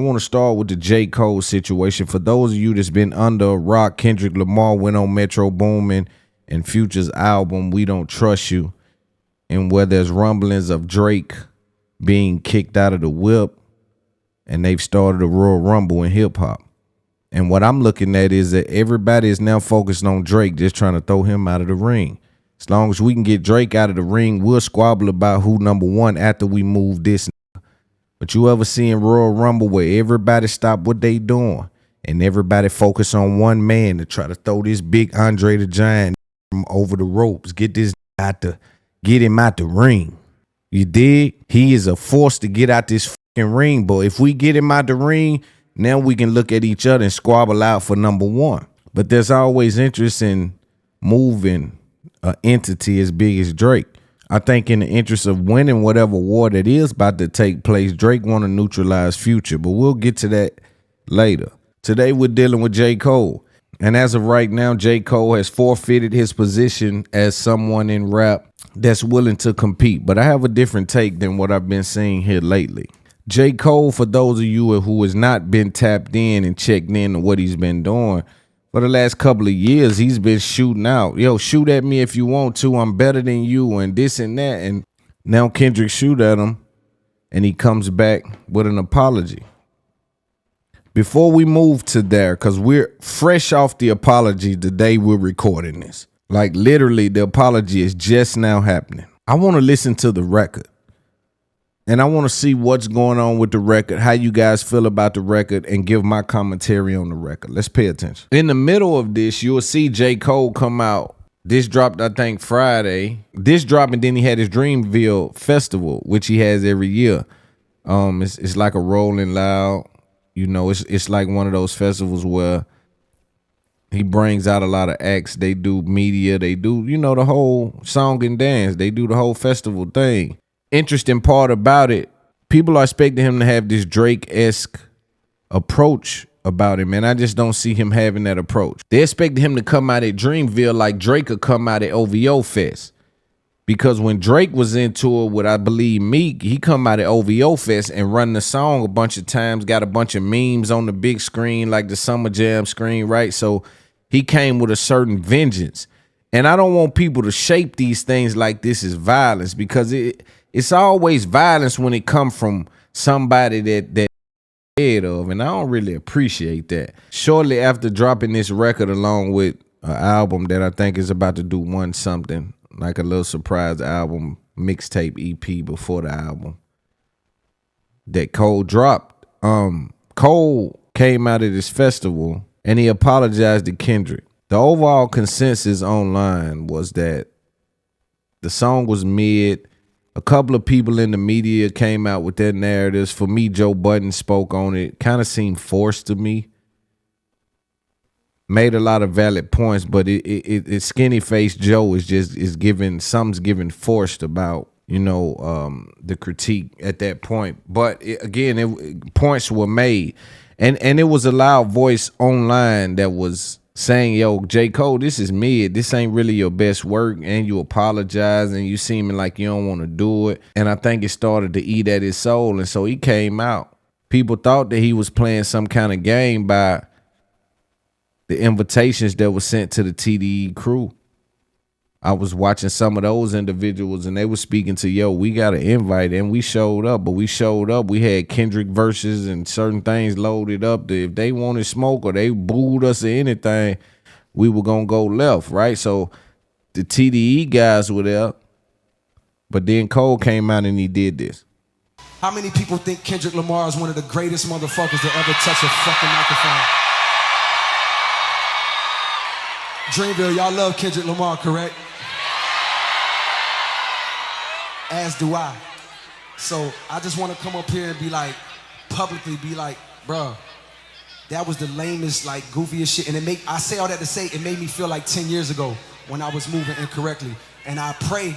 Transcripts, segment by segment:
I want to start with the J. Cole situation. For those of you that's been under a rock, Kendrick Lamar went on Metro Boomin and Future's album, We Don't Trust You, and where there's rumblings of Drake being kicked out of the whip, and they've started a Royal Rumble in hip-hop. And what I'm looking at is that everybody is now focused on Drake, just trying to throw him out of the ring. As long as we can get Drake out of the ring, we'll squabble about who number one after we move this. But you ever seen Royal Rumble where everybody stop what they doing and everybody focus on one man to try to throw this big Andre the Giant from over the ropes, get him out the ring? You dig? He is a force to get out this fucking ring, but if we get him out the ring, now we can look at each other and squabble out for number one. But there's always interest in moving an entity as big as Drake. I think in the interest of winning whatever war that is about to take place, Drake want to neutralize Future, but we'll get to that later. Today we're dealing with J. Cole. And as of right now, J. Cole has forfeited his position as someone in rap that's willing to compete. But I have a different take than what I've been seeing here lately. J. Cole, for those of you who has not been tapped in and checked in on what he's been doing, for the last couple of years, he's been shooting out. Yo, shoot at me if you want to. I'm better than you and this and that. And now Kendrick shoot at him and he comes back with an apology. Before we move to there, because we're fresh off the apology the day we're recording this. Like literally the apology is just now happening. I want to listen to the record. And I want to see what's going on with the record, how you guys feel about the record, and give my commentary on the record. Let's pay attention. In the middle of this, you'll see J. Cole come out. This dropped, I think, Friday. This dropped, and then he had his Dreamville Festival, which he has every year. It's like a Rolling Loud. You know, it's like one of those festivals where he brings out a lot of acts. They do media. They do, you know, the whole song and dance. They do the whole festival thing. Interesting part about it, people are expecting him to have this Drake-esque approach about him, and I just don't see him having that approach. They expected him to come out at Dreamville like Drake could come out at OVO Fest. Because when Drake was into it with, I believe, Meek, he come out at OVO Fest and run the song a bunch of times, got a bunch of memes on the big screen, like the Summer Jam screen, right? So he came with a certain vengeance. And I don't want people to shape these things like this is violence, because it's always violence when it comes from somebody that head of, and I don't really appreciate that. Shortly after dropping this record along with an album that I think is about to do something, like a little surprise album, mixtape EP before the album, that Cole dropped. Cole came out of this festival and he apologized to Kendrick. The overall consensus online was that the song was mid. A couple of people in the media came out with their narratives. For me, Joe Budden spoke on it. Kind of seemed forced to me. Made a lot of valid points, but it skinny faced Joe is giving forced about, you know, the critique at that point. But points were made, and it was a loud voice online that was saying, yo, J. Cole, this is mid. This ain't really your best work, and you apologize, and you seeming like you don't want to do it. And I think it started to eat at his soul, and so he came out. People thought that he was playing some kind of game by the invitations that were sent to the TDE crew. I was watching some of those individuals, and they were speaking to, yo, we got an invite, and we showed up. But we showed up, we had Kendrick verses and certain things loaded up that if they wanted smoke or they booed us or anything, we were going to go left, right? So the TDE guys were there, but then Cole came out and he did this. How many people think Kendrick Lamar is one of the greatest motherfuckers to ever touch a fucking microphone? Dreamville, y'all love Kendrick Lamar, correct? As do I. So I just want to come up here and be like, publicly be like, bruh, that was the lamest, like, goofiest shit. And I say all that to say, it made me feel like 10 years ago when I was moving incorrectly. And I pray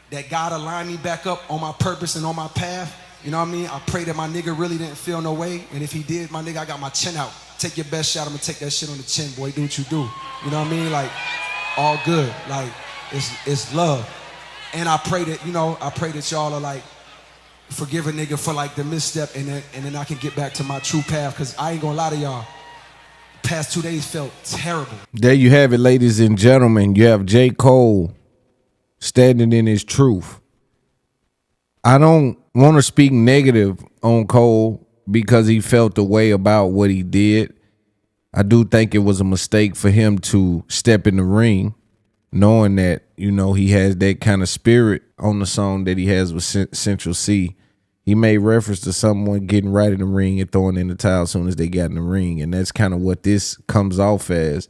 that God align me back up on my purpose and on my path. You know what I mean? I pray that my nigga really didn't feel no way. And if he did, my nigga, I got my chin out. Take your best shot, I'm gonna take that shit on the chin, boy. Do what you do. You know what I mean? Like, all good. Like, it's love. And I pray that, you know, I pray that y'all are like, forgive a nigga for like the misstep, and then I can get back to my true path. Cause I ain't gonna lie to y'all, past 2 days felt terrible. There you have it, ladies and gentlemen. You have J. Cole standing in his truth. I don't want to speak negative on Cole because he felt the way about what he did. I do think it was a mistake for him to step in the ring, knowing that, you know, he has that kind of spirit on the song that he has with Central C. He made reference to someone getting right in the ring and throwing in the towel as soon as they got in the ring. And that's kind of what this comes off as,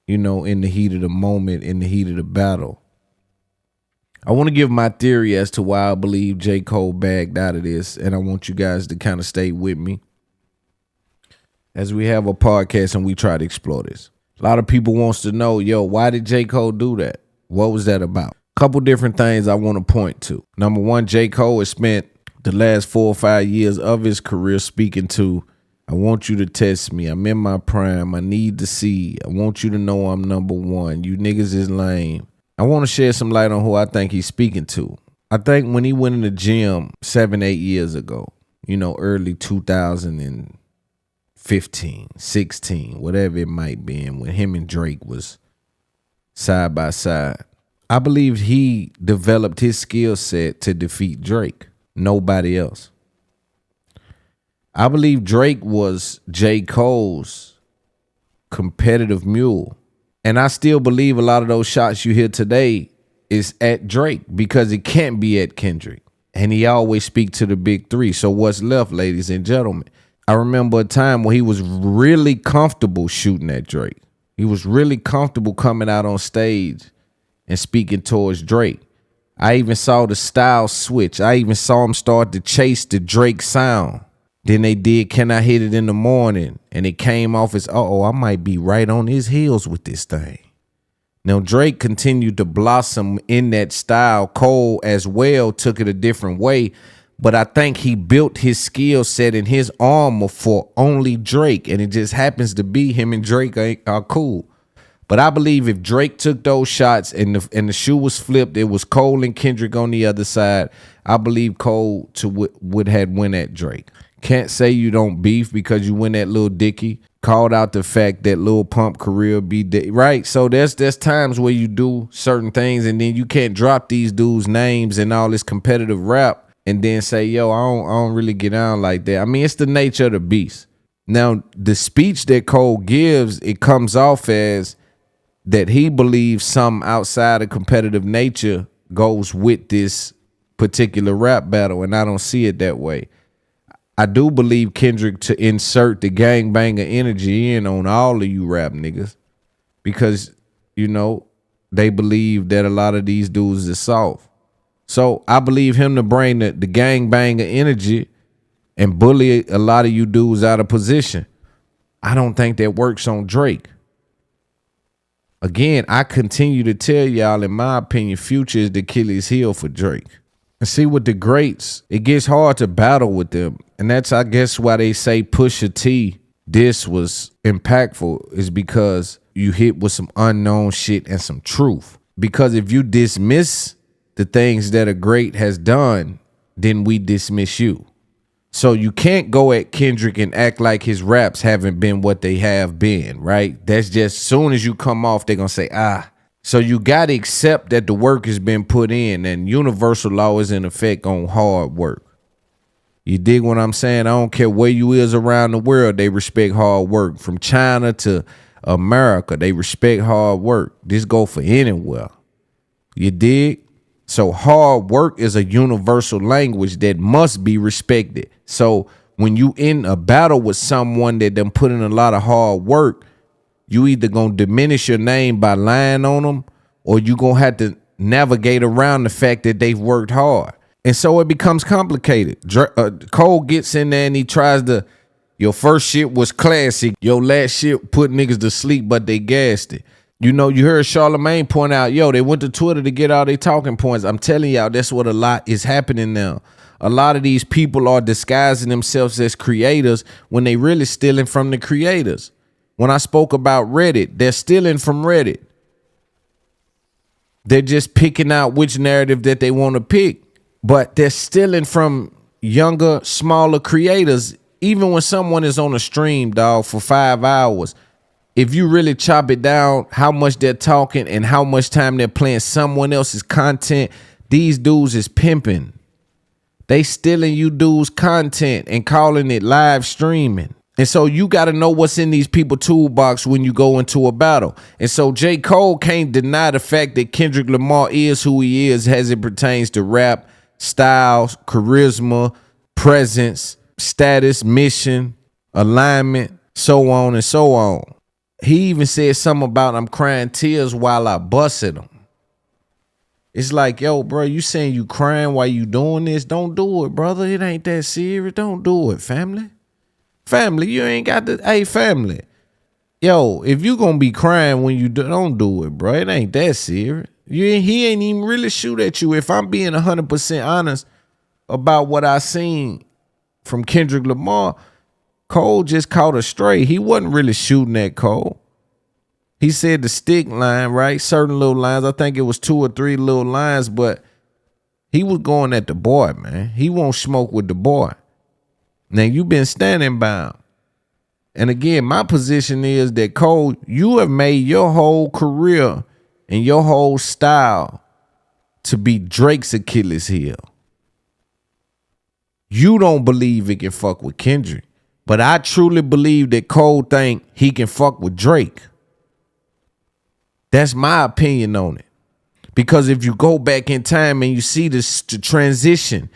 you know, in the heat of the moment, in the heat of the battle. I want to give my theory as to why I believe J. Cole bagged out of this, and I want you guys to kind of stay with me as we have a podcast and we try to explore this. A lot of people wants to know, yo, why did J. Cole do that? What was that about? Couple different things I want to point to. Number one, J. Cole has spent the last 4 or 5 years of his career speaking to, I want you to test me. I'm in my prime. I need to see. I want you to know I'm number one. You niggas is lame. I want to shed some light on who I think he's speaking to. I think when he went in the gym 7, 8 years ago, you know, early 2015, 16, whatever it might be, and when him and Drake was side by side, I believe he developed his skill set to defeat Drake. Nobody else. I believe Drake was J. Cole's competitive mule. And I still believe a lot of those shots you hear today is at Drake because it can't be at Kendrick. And he always speak to the big three. So what's left, ladies and gentlemen? I remember a time where he was really comfortable shooting at Drake. He was really comfortable coming out on stage and speaking towards Drake. I even saw the style switch. I even saw him start to chase the Drake sound. Then they did Can I Hit It in the Morning? And it came off as, I might be right on his heels with this thing. Now, Drake continued to blossom in that style. Cole as well took it a different way. But I think he built his skill set and his armor for only Drake. And it just happens to be him and Drake are cool. But I believe if Drake took those shots and the shoe was flipped, it was Cole and Kendrick on the other side, I believe Cole would have win at Drake. Can't say you don't beef because you win that Lil Dicky. Called out the fact that Lil Pump career be right. So there's times where you do certain things and then you can't drop these dudes' names and all this competitive rap and then say, yo, I don't really get down like that. I mean, it's the nature of the beast. Now, the speech that Cole gives, it comes off as that he believes some outside of competitive nature goes with this particular rap battle, and I don't see it that way. I do believe Kendrick to insert the gangbanger energy in on all of you rap niggas because, you know, they believe that a lot of these dudes is soft. So I believe him to bring the gangbanger energy and bully a lot of you dudes out of position. I don't think that works on Drake. Again, I continue to tell y'all, in my opinion, Future is the Achilles heel for Drake. And see, with the greats, it gets hard to battle with them. And that's, I guess, why they say Pusha T, this was impactful, is because you hit with some unknown shit and some truth. Because if you dismiss the things that a great has done, then we dismiss you. So you can't go at Kendrick and act like his raps haven't been what they have been, right? That's just, soon as you come off, they're going to say, So you got to accept that the work has been put in, and universal law is in effect on hard work. You dig what I'm saying? I don't care where you is around the world, they respect hard work. From China to America, they respect hard work. This go for anywhere. You dig? So hard work is a universal language that must be respected. So when you in a battle with someone that done put in a lot of hard work, you either gonna diminish your name by lying on them, or you gonna have to navigate around the fact that they've worked hard. And so it becomes complicated. Cole gets in there and he tries to, your first shit was classic. Your last shit put niggas to sleep, but they gassed it. You know, you heard Charlamagne point out, they went to Twitter to get all their talking points. I'm telling y'all, that's what a lot is happening now. A lot of these people are disguising themselves as creators when they really stealing from the creators. When I spoke about Reddit, they're stealing from Reddit. They're just picking out which narrative that they want to pick. But they're stealing from younger, smaller creators. Even when someone is on a stream, dog, for 5 hours, if you really chop it down, how much they're talking and how much time they're playing someone else's content, these dudes is pimping. They stealing you dudes' content and calling it live streaming. And so you got to know what's in these people toolbox when you go into a battle. And so J. Cole can't deny the fact that Kendrick Lamar is who he is as it pertains to rap, styles, charisma, presence, status, mission, alignment, so on and so on. He even said something about I'm crying tears while I busted him. It's like, yo, bro, you saying you crying while you doing this? Don't do it, brother. It ain't that serious. Don't do it, family. Family, you ain't got to, hey, family. Yo, if you gonna be crying when you don't do it, bro. It ain't that serious. He ain't even really shoot at you. If I'm being 100% honest about what I seen from Kendrick Lamar, Cole just caught a stray. He wasn't really shooting at Cole. He said the stick line, right? Certain little lines. I think it was 2 or 3 little lines, but he was going at the boy, man. He won't smoke with the boy. Now, you've been standing by him. And again, my position is that, Cole, you have made your whole career and your whole style to be Drake's Achilles heel. You don't believe it can fuck with Kendrick. But I truly believe that Cole think he can fuck with Drake. That's my opinion on it. Because if you go back in time and you see the transition,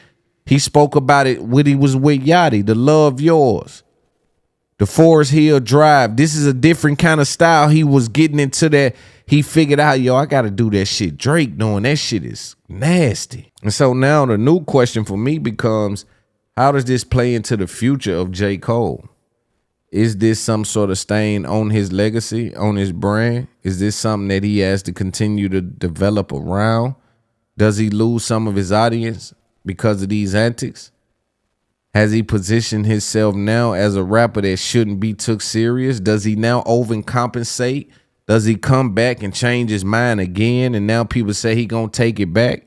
he spoke about it when he was with Yachty, the Love Yours, the Forest Hill Drive. This is a different kind of style. He was getting into that. He figured out, yo, I got to do that shit Drake doing. That shit is nasty. And so now the new question for me becomes, how does this play into the future of J. Cole? Is this some sort of stain on his legacy, on his brand? Is this something that he has to continue to develop around? Does he lose some of his audience because of these antics? Has he positioned himself now as a rapper that shouldn't be took serious? Does he now overcompensate? Does he come back and change his mind again and now people say he gonna take it back?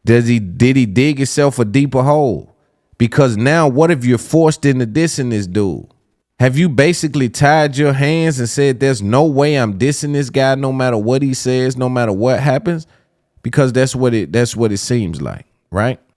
Did he dig himself a deeper hole? Because now what if you're forced into dissing this dude? Have you basically tied your hands and said there's no way I'm dissing this guy no matter what he says, no matter what happens? Because that's what it seems like, right?